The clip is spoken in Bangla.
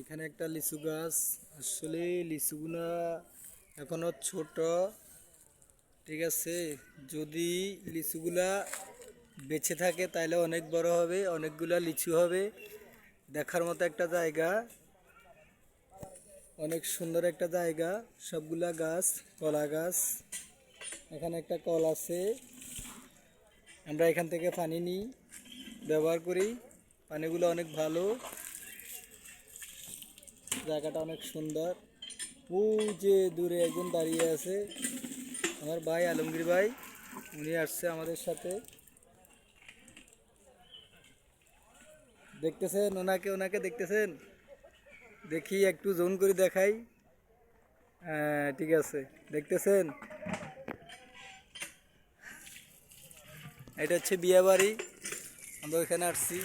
এখানে একটা লিচু গাছ। আসলে লিচুগুলা এখনো ছোট, ঠিক আছে। যদি লিচুগুলা বেঁচে থাকে তাহলে অনেক বড় হবে, অনেকগুলা লিচু হবে। দেখার মতো একটা জায়গা, অনেক সুন্দর একটা জায়গা। সবগুলা গাছ কলা গাছ। এখানে একটা কল আছে, আমরা এখান থেকে পানি নিই, ব্যবহার করি। পানিগুলো অনেক ভালো, জায়গাটা অনেক সুন্দর। ও যে দূরে একজন দাঁড়িয়ে আছে, আমার ভাই আলমগীর ভাই, উনি আসছে আমাদের সাথে। দেখতেছেন ওনাকে, ওনাকে দেখতেছেন? দেখি একটু জোন করে দেখাই। হ্যাঁ ঠিক আছে, দেখতেছেন? এটা হচ্ছে বিয়ে বাড়ি, আমরা ওইখানে আসছি।